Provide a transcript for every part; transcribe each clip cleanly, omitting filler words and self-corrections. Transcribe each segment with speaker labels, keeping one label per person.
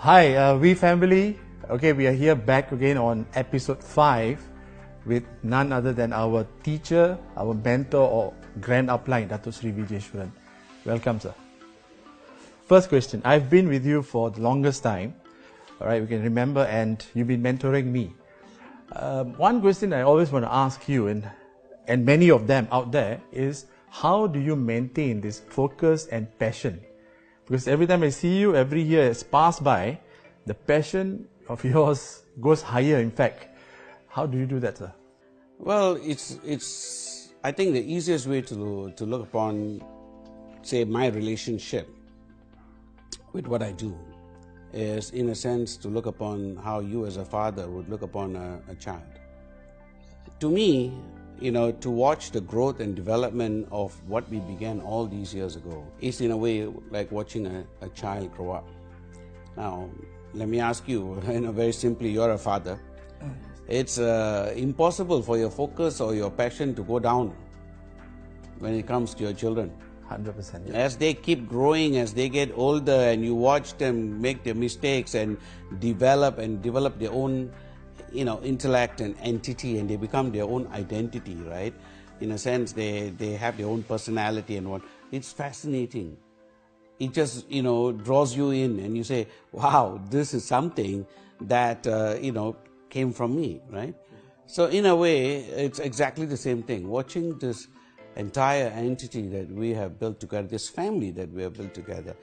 Speaker 1: Hi, we family. Okay, we are here back again on episode 5 with none other than our teacher, our mentor or grand upline, Dato Sri Vijayeshwaran. Welcome, sir. First question. I've been with you for the longest time. All right, we can remember, and you've been mentoring me. One question I always want to ask you, and many of them out there, is how do you maintain this focus and passion? Because every time I see you, every year has passed by, the passion of yours goes higher, in fact. How do you do that, sir?
Speaker 2: Well, it's I think the easiest way to look upon, say, my relationship with what I do is, in a sense, to look upon how you as a father would look upon a child. To me, to watch the growth and development of what we began all these years ago is in a way like watching a child grow up. Now, let me ask you, very simply, you're a father. It's impossible for your focus or your passion to go down when it comes to your children.
Speaker 1: 100%. Yeah.
Speaker 2: As they keep growing, as they get older, and you watch them make their mistakes and develop their own intellect and entity, and they become their own identity, right? In a sense, they have their own personality and what. It's fascinating. It just, draws you in, and you say, wow, this is something that, came from me, right? So in a way, it's exactly the same thing. Watching this entire entity that we have built together, this family that we have built together,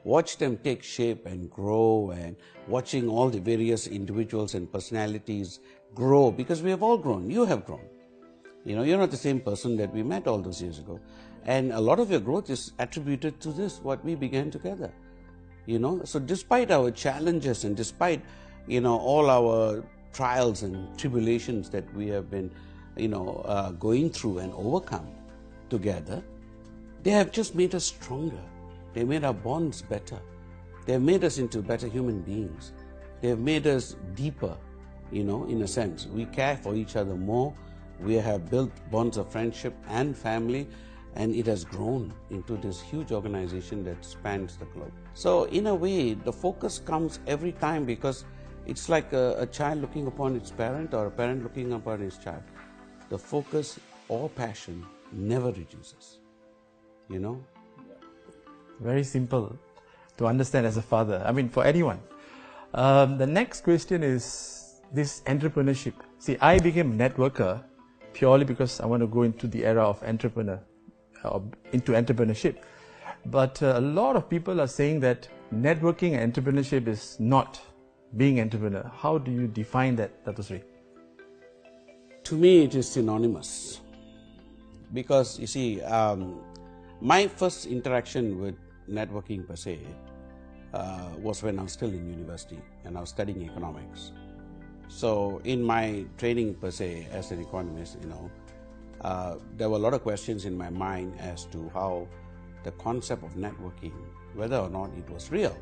Speaker 2: watch them take shape and grow, and watching all the various individuals and personalities grow, because we have all grown. You have grown. You're not the same person that we met all those years ago. And a lot of your growth is attributed to this, what we began together. So despite our challenges and despite, all our trials and tribulations that we have been, going through and overcome together, they have just made us stronger. They made our bonds better. They have made us into better human beings. They have made us deeper, in a sense. We care for each other more. We have built bonds of friendship and family, and it has grown into this huge organization that spans the globe. So in a way, the focus comes every time, because it's like a child looking upon its parent, or a parent looking upon his child. The focus or passion never reduces,
Speaker 1: Very simple to understand as a father. I mean, for anyone. The next question is this entrepreneurship. See, I became a networker purely because I want to go into the era of into entrepreneurship. But a lot of people are saying that networking and entrepreneurship is not being entrepreneur. How do you define that, Dato Sri?
Speaker 2: To me, it is synonymous. Because, you see, my first interaction with networking per se was when I was still in university and I was studying economics. So in my training per se as an economist, there were a lot of questions in my mind as to how the concept of networking, whether or not it was real.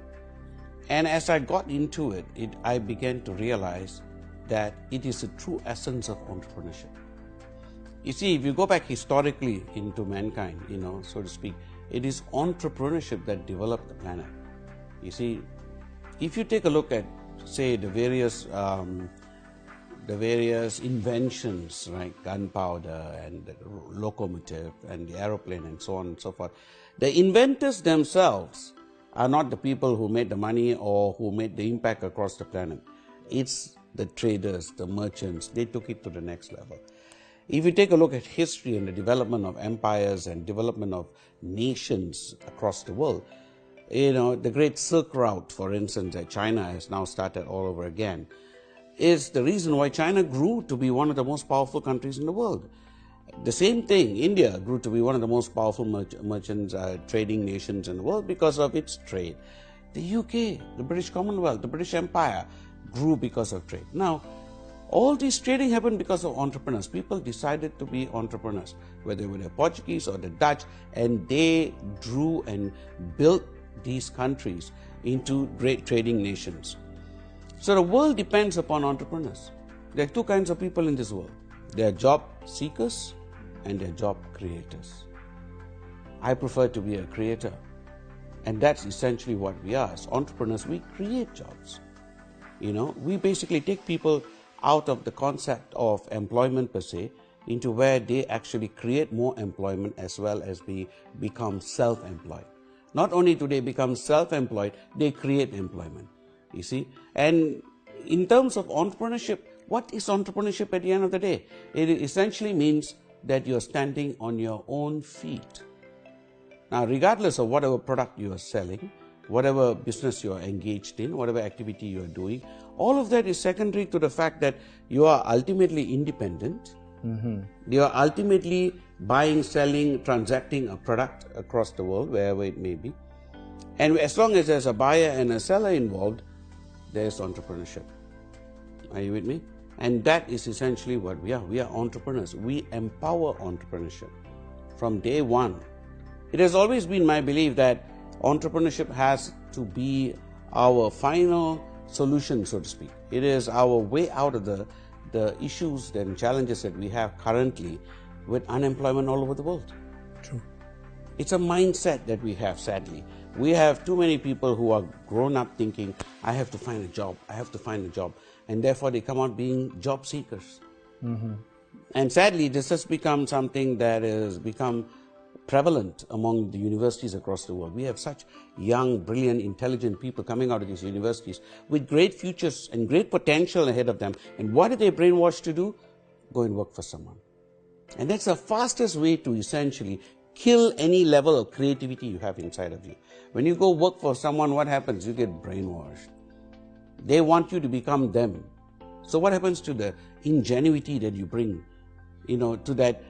Speaker 2: And as I got into it, I began to realize that it is the true essence of entrepreneurship. You see, if you go back historically into mankind, so to speak, it is entrepreneurship that developed the planet. You see, if you take a look at, say, the various inventions, like gunpowder and the locomotive and the aeroplane and so on and so forth, the inventors themselves are not the people who made the money or who made the impact across the planet. It's the traders, the merchants. They took it to the next level. If you take a look at history and the development of empires and development of nations across the world, the Great Silk Route, for instance, that China has now started all over again, is the reason why China grew to be one of the most powerful countries in the world. The same thing, India grew to be one of the most powerful merchants, trading nations in the world because of its trade. The UK, the British Commonwealth, the British Empire grew because of trade. Now, all this trading happened because of entrepreneurs. People decided to be entrepreneurs, whether they were the Portuguese or the Dutch, and they drew and built these countries into great trading nations. So the world depends upon entrepreneurs. There are two kinds of people in this world. There are job seekers and there are job creators. I prefer to be a creator. And that's essentially what we are. As entrepreneurs, we create jobs. We basically take people out of the concept of employment per se into where they actually create more employment as well as become self-employed. Not only do they become self-employed, they create employment, you see. And in terms of entrepreneurship, what is entrepreneurship at the end of the day? It essentially means that you're standing on your own feet. Now, regardless of whatever product you are selling, whatever business you are engaged in, whatever activity you are doing, all of that is secondary to the fact that you are ultimately independent. You are ultimately buying, selling, transacting a product across the world, wherever it may be. And as long as there's a buyer and a seller involved, there's entrepreneurship. Are you with me? And that is essentially what we are. We are entrepreneurs. We empower entrepreneurship from day one. It has always been my belief that entrepreneurship has to be our final solution, so to speak. It is our way out of the issues and challenges that we have currently with unemployment all over the world.
Speaker 1: True.
Speaker 2: It's a mindset that we have, sadly. We have too many people who are grown up thinking, I have to find a job, I have to find a job. And therefore they come out being job seekers. And sadly, this has become something that has become prevalent among the universities across the world. We have such young, brilliant, intelligent people coming out of these universities with great futures and great potential ahead of them. And what are they brainwashed to do? Go and work for someone. And that's the fastest way to essentially kill any level of creativity you have inside of you. When you go work for someone, what happens? You get brainwashed. They want you to become them. So what happens to the ingenuity that you bring, to that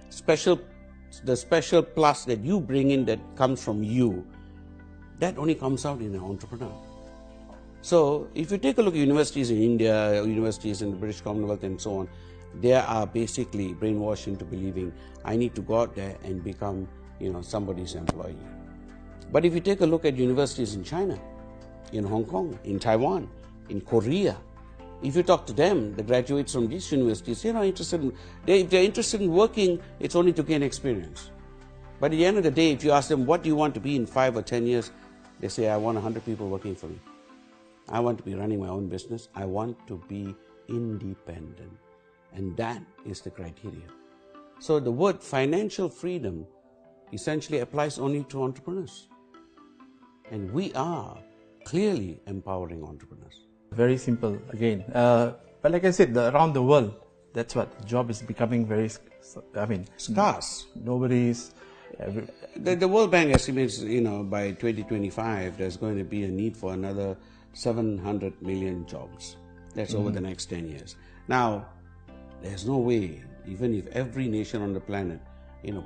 Speaker 2: the special plus that you bring in that comes from you? That only comes out in an entrepreneur. So if you take a look at universities in India, universities in the British Commonwealth and so on, they are basically brainwashed into believing I need to go out there and become, somebody's employee. But if you take a look at universities in China, in Hong Kong, in Taiwan, in Korea, if you talk to them, the graduates from these universities, they're not interested if they're interested in working, it's only to gain experience. But at the end of the day, if you ask them, what do you want to be in 5 or 10 years? They say, I want 100 people working for me. I want to be running my own business. I want to be independent. And that is the criteria. So the word financial freedom essentially applies only to entrepreneurs. And we are clearly empowering entrepreneurs.
Speaker 1: Very simple again. But like I said, around the world, that's what job is becoming very,
Speaker 2: scarce.
Speaker 1: Nobody's.
Speaker 2: The World Bank estimates, by 2025, there's going to be a need for another 700 million jobs. That's over the next 10 years. Now, there's no way, even if every nation on the planet,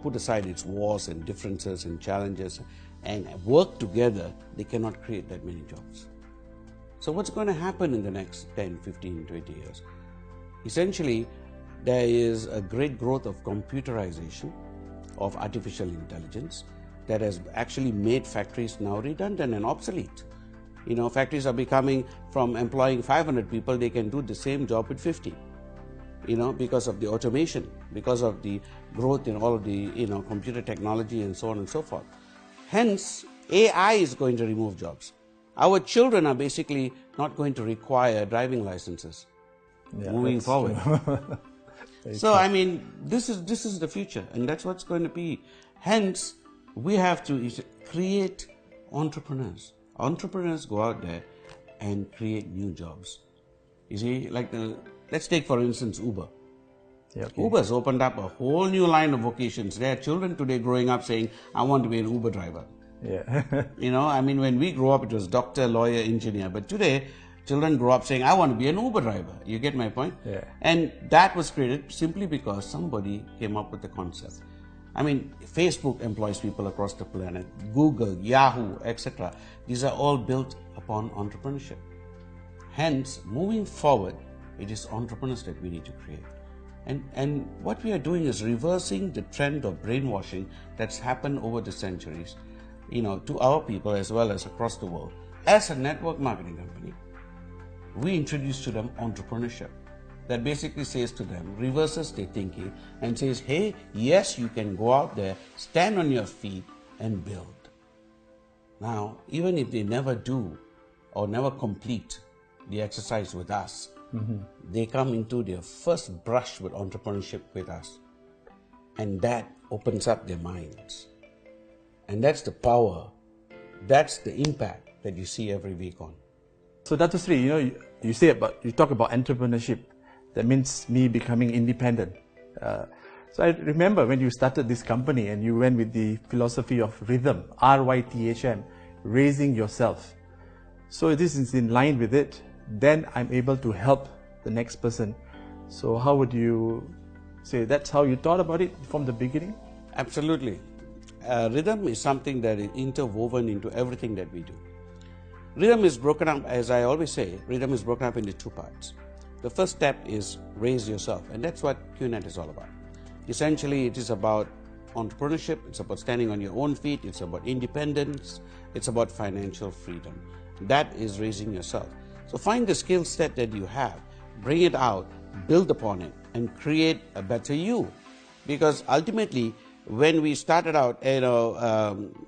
Speaker 2: put aside its wars and differences and challenges and work together, they cannot create that many jobs. So what's going to happen in the next 10, 15, 20 years? Essentially, there is a great growth of computerization, of artificial intelligence, that has actually made factories now redundant and obsolete. Factories are becoming, from employing 500 people, they can do the same job with 50. Because of the automation, because of the growth in all of the, computer technology and so on and so forth. Hence, AI is going to remove jobs. Our children are basically not going to require driving licenses moving forward. So, this is the future, and that's what's going to be. Hence, we have to create entrepreneurs. Entrepreneurs go out there and create new jobs. You see, let's take for instance Uber.
Speaker 1: Yeah, okay.
Speaker 2: Uber's opened up a whole new line of vocations. There are children today growing up saying, I want to be an Uber driver.
Speaker 1: Yeah.
Speaker 2: When we grew up, it was doctor, lawyer, engineer. But today, children grow up saying, I want to be an Uber driver. You get my point?
Speaker 1: Yeah.
Speaker 2: And that was created simply because somebody came up with the concept. Facebook employs people across the planet. Google, Yahoo, etc. These are all built upon entrepreneurship. Hence, moving forward, it is entrepreneurs that we need to create. And what we are doing is reversing the trend of brainwashing that's happened over the centuries, to our people as well as across the world. As a network marketing company, we introduce to them entrepreneurship that basically says to them, reverses their thinking and says, hey, yes, you can go out there, stand on your feet and build. Now, even if they never do or never complete the exercise with us, they come into their first brush with entrepreneurship with us. And that opens up their minds. And that's the power, that's the impact that you see every week on.
Speaker 1: So Dato Sri, you talk about entrepreneurship. That means me becoming independent. So I remember when you started this company and you went with the philosophy of rhythm, RYTHM, raising yourself. So this is in line with it. Then I'm able to help the next person. So how would you say that's how you thought about it from the beginning?
Speaker 2: Absolutely. Rhythm is something that is interwoven into everything that we do. Rhythm is broken up, as I always say, rhythm is broken up into two parts. The first step is raise yourself, and that's what QNet is all about. Essentially, it is about entrepreneurship, it's about standing on your own feet, it's about independence, it's about financial freedom. That is raising yourself. So find the skill set that you have, bring it out, build upon it, and create a better you. Because ultimately, when we started out,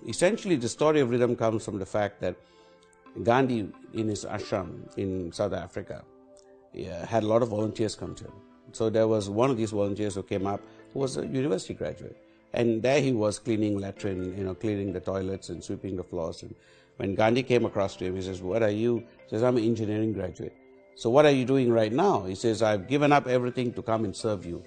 Speaker 2: essentially the story of rhythm comes from the fact that Gandhi, in his ashram in South Africa, had a lot of volunteers come to him. So there was one of these volunteers who came up who was a university graduate. And there he was cleaning latrine, cleaning the toilets and sweeping the floors. And when Gandhi came across to him, he says, "What are you?" He says, "I'm an engineering graduate." "So what are you doing right now?" He says, "I've given up everything to come and serve you."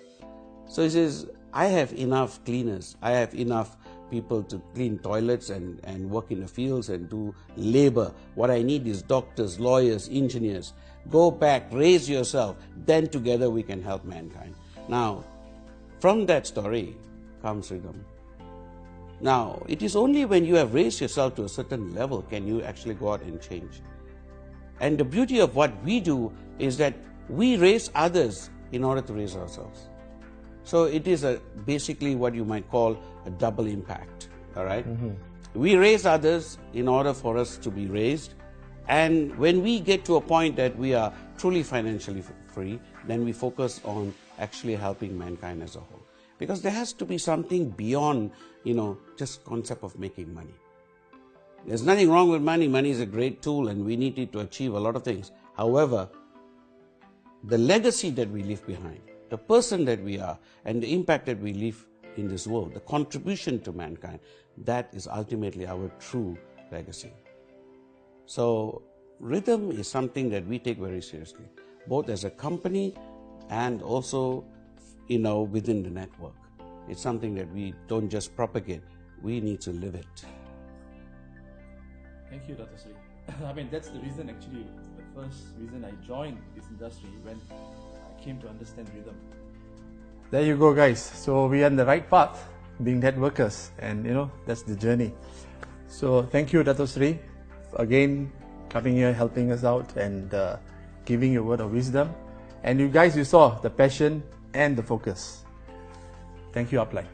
Speaker 2: So he says, "I have enough cleaners. I have enough people to clean toilets and work in the fields and do labor. What I need is doctors, lawyers, engineers. Go back, raise yourself. Then together we can help mankind." Now, from that story comes rhythm. Now, it is only when you have raised yourself to a certain level can you actually go out and change. And the beauty of what we do is that we raise others in order to raise ourselves. So it is basically what you might call a double impact, all right? We raise others in order for us to be raised. And when we get to a point that we are truly financially free, then we focus on actually helping mankind as a whole. Because there has to be something beyond, just concept of making money. There's nothing wrong with money. Money is a great tool and we need it to achieve a lot of things. However, the legacy that we leave behind, the person that we are, and the impact that we leave in this world, the contribution to mankind, that is ultimately our true legacy. So rhythm is something that we take very seriously, both as a company and also, within the network. It's something that we don't just propagate, we need to live it.
Speaker 1: Thank you, Dato Sri. I mean, that's the reason actually, the first reason I joined this industry when I came to understand rhythm. There you go, guys. So we are on the right path, being networkers, and that's the journey. So thank you, Dato Sri, again coming here, helping us out, and giving your word of wisdom. And you guys, you saw the passion and the focus. Thank you, Upline.